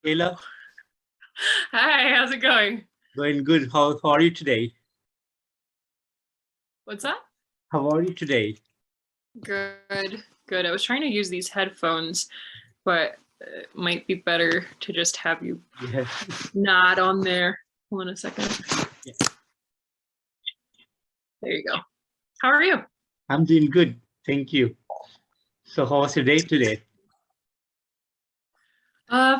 Sheila, Hi, how's it going? going good. How are you today? What's that? How are you today? Good, good. I was trying to use these headphones, but it might be better to just have you Yeah. nod on there. Hold on a second. Yeah. There you go. How are you? I'm doing good. Thank you. So how was your day today?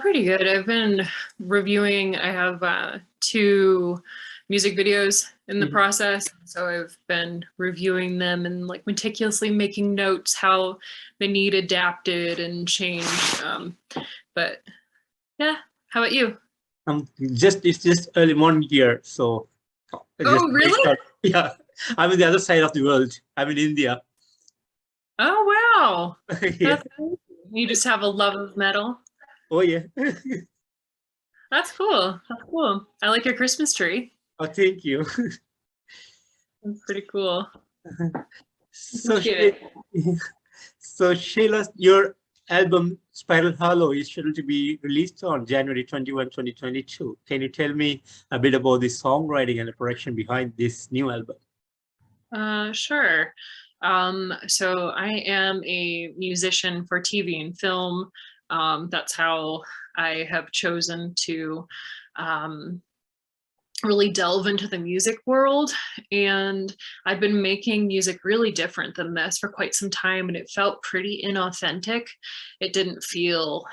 Pretty good. I've been reviewing. I have two music videos in the Mhm. process, so I've been reviewing them and like meticulously making notes how they need adapted and changed. But yeah, how about you? It's just early morning here, so just Oh, really? yeah. I'm in the other side of the world. I'm in India. Oh, wow. Yeah. That's amazing. You just have a love of metal. Oh yeah. That's cool. That's cool. I like your Christmas tree. Oh, thank you. That's pretty cool. So Appreciate it. so Sheila, your album Spiral Hollow is scheduled to be released on January 21, 2022. Can you tell me a bit about the songwriting and the production behind this new album? Sure. So I am a musician for TV and film. That's how I have chosen to um, really delve into the music world. And I've been making music really different than this for quite some time, and it felt pretty inauthentic. It didn't feel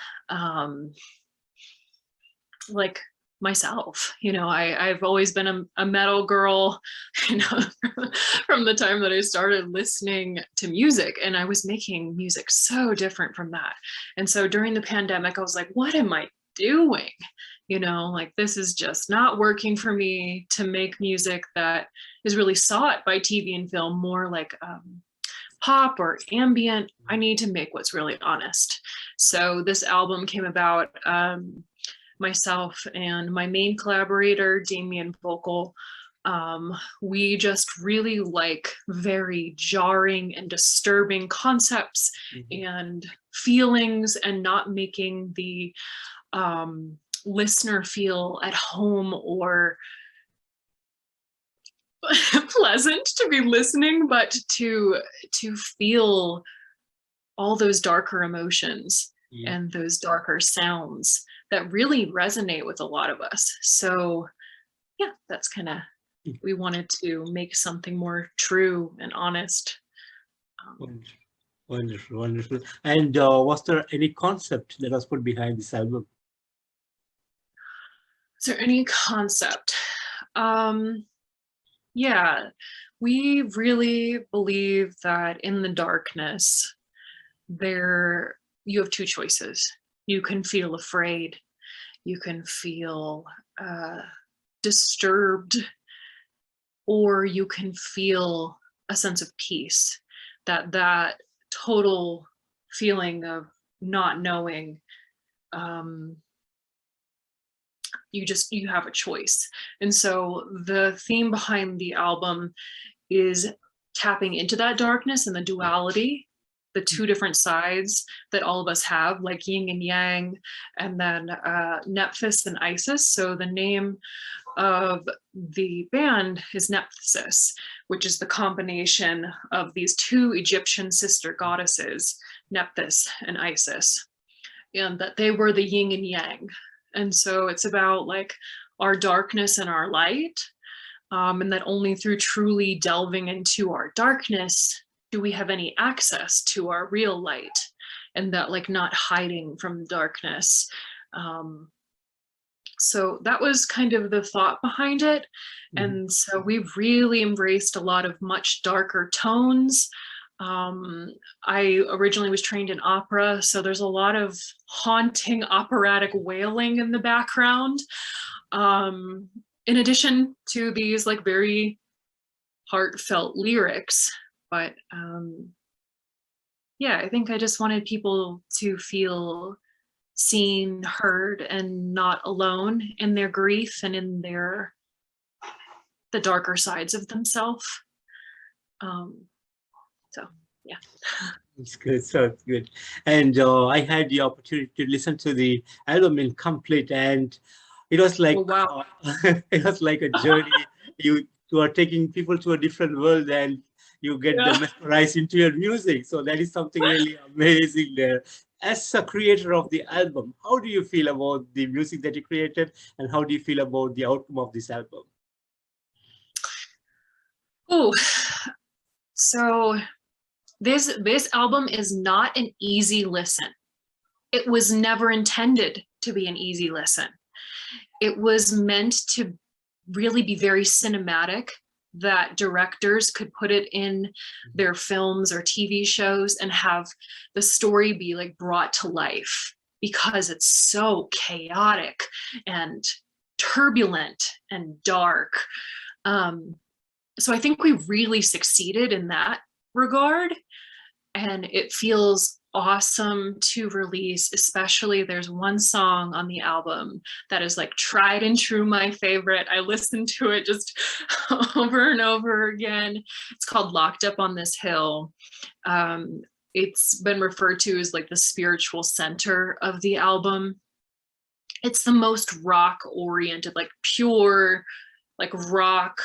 like myself. I've always been a metal girl, you know, from the time that I started listening to music, and I was making music so different from that. And so during the pandemic, I was like, what am I doing? Like this is just not working for me to make music that is really sought by TV and film, more like pop or ambient. I need to make what's really honest. So this album came about. Myself and my main collaborator, Damien Vocal, we just really like very jarring and disturbing concepts and feelings, and not making the listener feel at home or pleasant to be listening, but to feel all those darker emotions Yeah. and those darker sounds that really resonate with a lot of us. So yeah, that's kind of, we wanted to make something more true and honest. Wonderful, wonderful, wonderful. And was there any concept that was put behind this album? Is there any concept? Yeah, we really believe that in the darkness, you have two choices. You can feel afraid, you can feel disturbed, or you can feel a sense of peace. That total feeling of not knowing, you have a choice. And so the theme behind the album is tapping into that darkness and the duality, the two different sides that all of us have, like yin and yang, and then Nephthys and Isis. So the name of the band is Nephisis, which is the combination of these two Egyptian sister goddesses, Nephthys and Isis, and that they were the yin and yang. And so it's about like our darkness and our light, and that only through truly delving into our darkness do we have any access to our real light, and that like not hiding from darkness. So that was kind of the thought behind it. And so we've really embraced a lot of much darker tones. I originally was trained in opera, so there's a lot of haunting operatic wailing in the background. In addition to these like very heartfelt lyrics, but yeah, I think I just wanted people to feel seen, heard, and not alone in their grief and in the darker sides of themselves. So Yeah. It's good. Sounds good. And I had the opportunity to listen to the album in complete, and it was like Oh, wow. it was like a journey. You are taking people to a different world, and you get Yeah. them mesmerized into your music. So that is something really amazing there. As a creator of the album, how do you feel about the music that you created, and how do you feel about the outcome of this album? Oh, so this album is not an easy listen. It was never intended to be an easy listen. It was meant to really be very cinematic, that directors could put it in their films or TV shows and have the story be like brought to life, because it's so chaotic and turbulent and dark. So I think we really succeeded in that regard, and it feels awesome to release. Especially there's one song on the album that is like tried and true my favorite. I listened to it just over and over again. It's called Locked Up on This Hill. It's been referred to as like the spiritual center of the album. It's the most rock oriented, like pure like rock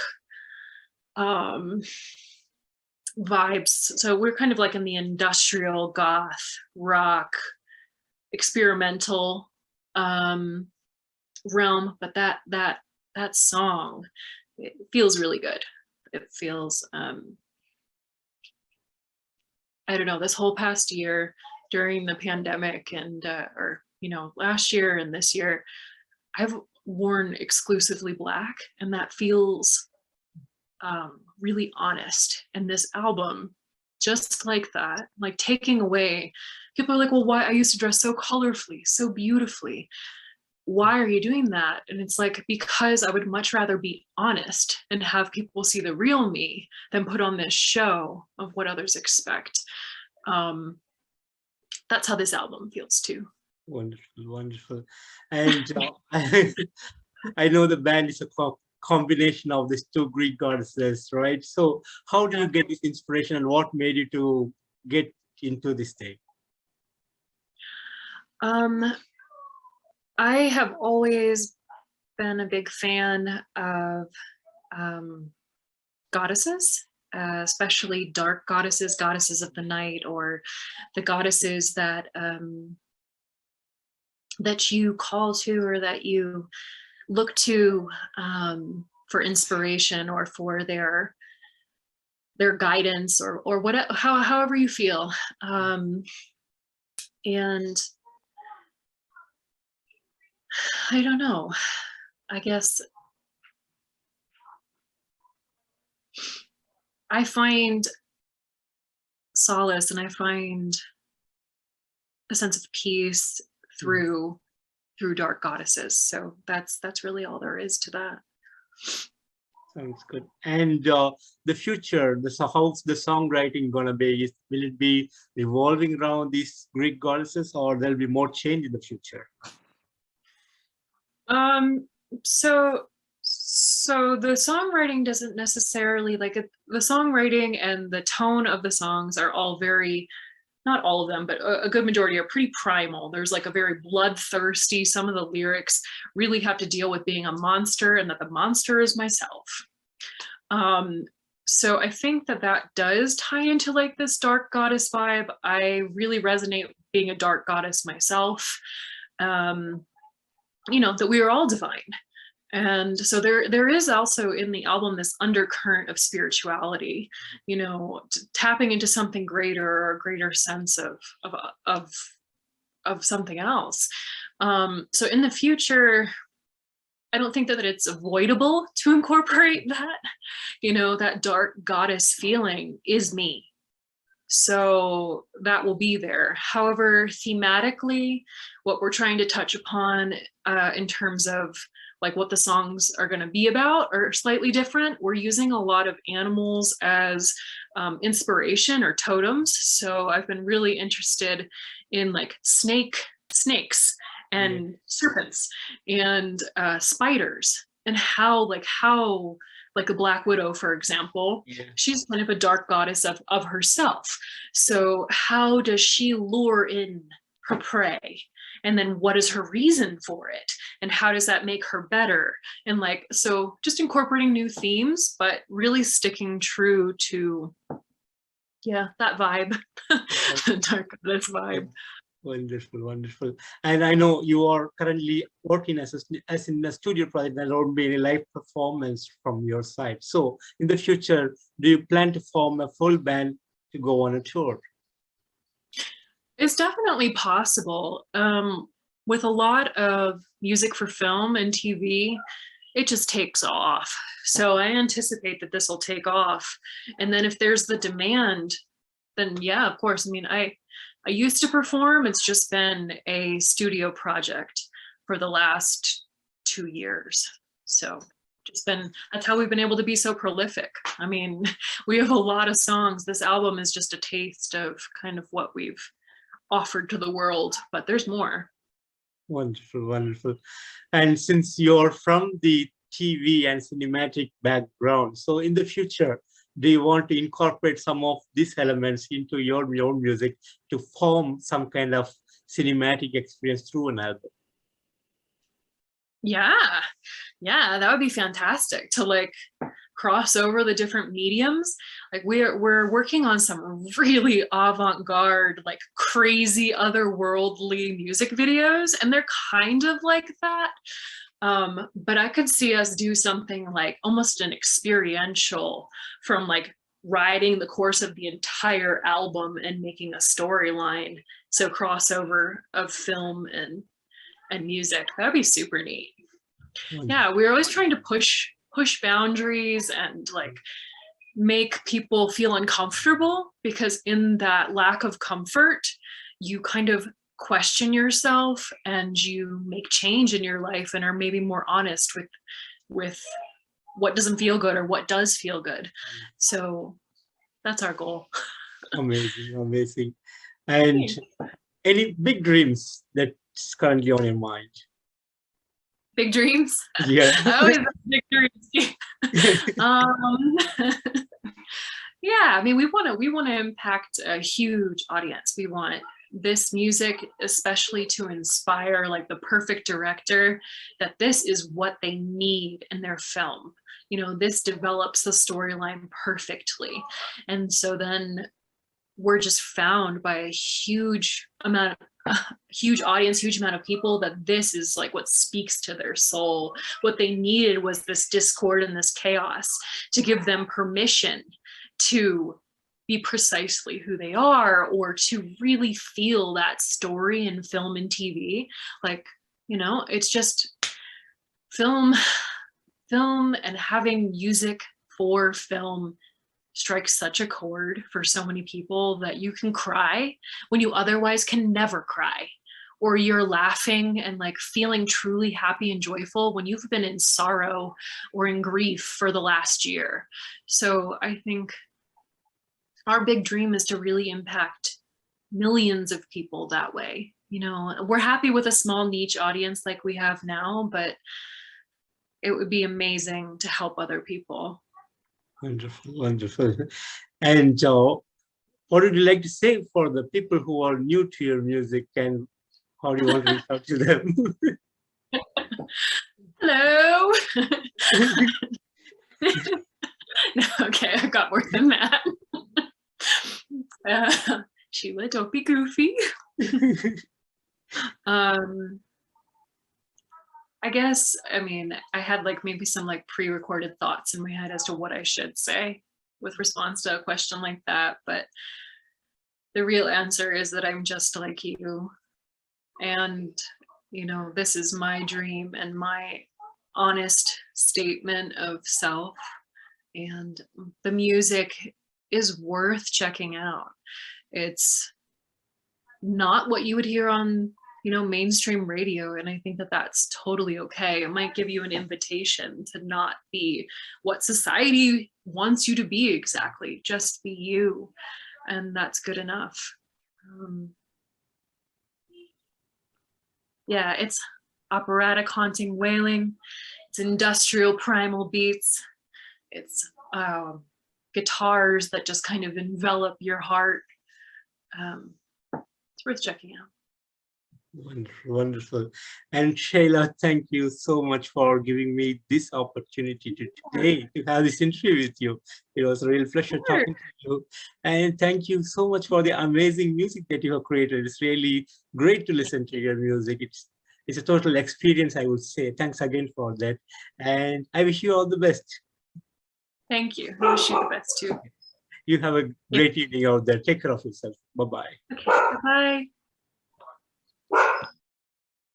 vibes. So we're kind of like in the industrial goth rock experimental realm, but that song, it feels really good. It feels I don't know, this whole past year during the pandemic and or last year and this year, I've worn exclusively black, and that feels really honest. And this album, just like that, like taking away, people are like, well, why? I used to dress so colorfully, so beautifully. Why are you doing that? And it's like, because I would much rather be honest and have people see the real me than put on this show of what others expect. That's how this album feels too. Wonderful, wonderful. And I know the band is a combination of these two Greek goddesses, right? So how do you get this inspiration, and what made you to get into this thing? I have always been a big fan of goddesses, especially dark goddesses, goddesses of the night, or the goddesses that that you call to, or that you look to for inspiration, or for their guidance, or whatever, however you feel. And I don't know, I guess I find solace and I find a sense of peace through dark goddesses. So that's really all there is to that. Sounds good. And the future, how's the songwriting gonna be? Will it be revolving around these Greek goddesses, or there'll be more change in the future? So the songwriting doesn't necessarily, like, the songwriting and the tone of the songs are all very, not all of them, but a good majority are pretty primal. There's like a very bloodthirsty, some of the lyrics really have to deal with being a monster, and that the monster is myself. So I think that does tie into like this dark goddess vibe. I really resonate being a dark goddess myself. That we are all divine. And so there is also in the album this undercurrent of spirituality, tapping into something greater, or a greater sense of something else. So in the future, I don't think that it's avoidable to incorporate that, that dark goddess feeling is me. So that will be there. However, thematically, what we're trying to touch upon in terms of like what the songs are going to be about are slightly different. We're using a lot of animals as inspiration, or totems. So I've been really interested in like snakes and serpents and spiders, and how like a Black Widow, for example. Yeah. She's kind of a dark goddess of herself. So how does she lure in her prey? And then what is her reason for it? And how does that make her better? And like, so just incorporating new themes, but really sticking true to, yeah, that vibe, the dark goddess vibe. Wonderful, wonderful. And I know you are currently working as in a studio project, and there won't be any live performance from your side. So in the future, do you plan to form a full band to go on a tour? It's definitely possible. With a lot of music for film and TV, it just takes off. So I anticipate that this will take off. And then if there's the demand, then yeah, of course. I mean, I used to perform. It's just been a studio project for the last 2 years. So that's how we've been able to be so prolific. I mean, we have a lot of songs. This album is just a taste of kind of what we've offered to the world, but there's more. Wonderful, wonderful. And since you're from the TV and cinematic background, so in the future, do you want to incorporate some of these elements into your music to form some kind of cinematic experience through an album? Yeah, that would be fantastic to like cross over the different mediums. Like we're working on some really avant-garde, like crazy otherworldly music videos, and they're kind of like that. But I could see us do something like almost an experiential, from like riding the course of the entire album and making a storyline. So crossover of film and music. That'd be super neat. Yeah, we're always trying to push boundaries and like make people feel uncomfortable, because in that lack of comfort, you kind of question yourself and you make change in your life and are maybe more honest with what doesn't feel good or what does feel good. So that's our goal. Amazing, amazing. And any big dreams that's currently on your mind? Big dreams? Yeah. I always have big dreams. Yeah, I mean, we want to impact a huge audience. We want this music especially to inspire like the perfect director, that this is what they need in their film. You know, this develops the storyline perfectly. And so then we're just found by a huge audience, huge amount of people, that this is like what speaks to their soul. What they needed was this discord and this chaos to give them permission to be precisely who they are, or to really feel that story in film and TV. Like, you know, it's just film and having music for film strikes such a chord for so many people that you can cry when you otherwise can never cry, or you're laughing and like feeling truly happy and joyful when you've been in sorrow or in grief for the last year. So I think our big dream is to really impact millions of people that way. You know, we're happy with a small niche audience like we have now, but it would be amazing to help other people. Wonderful, wonderful. And what would you like to say for the people who are new to your music, and how do you want to reach out to them? Hello. Okay, I got more than that. Sheila, don't be goofy. I guess, I mean, I had like maybe some like pre-recorded thoughts in my head as to what I should say with response to a question like that, but the real answer is that I'm just like you. And, you know, this is my dream and my honest statement of self. And the music is worth checking out. It's not what you would hear on, you know, mainstream radio. And I think that that's totally okay. It might give you an invitation to not be what society wants you to be exactly. Just be you. And that's good enough. Yeah, it's operatic haunting wailing. It's industrial primal beats. It's guitars that just kind of envelop your heart. It's worth checking out. Wonderful, wonderful. And Sheila, thank you so much for giving me this opportunity today to have this interview with you. It was a real pleasure talking to you. And thank you so much for the amazing music that you have created. It's really great to listen to your music. It's a total experience, I would say. Thanks again for that. And I wish you all the best. Thank you. I wish you the best too. You have a great evening out there. Take care of yourself. Bye-bye. Okay, bye.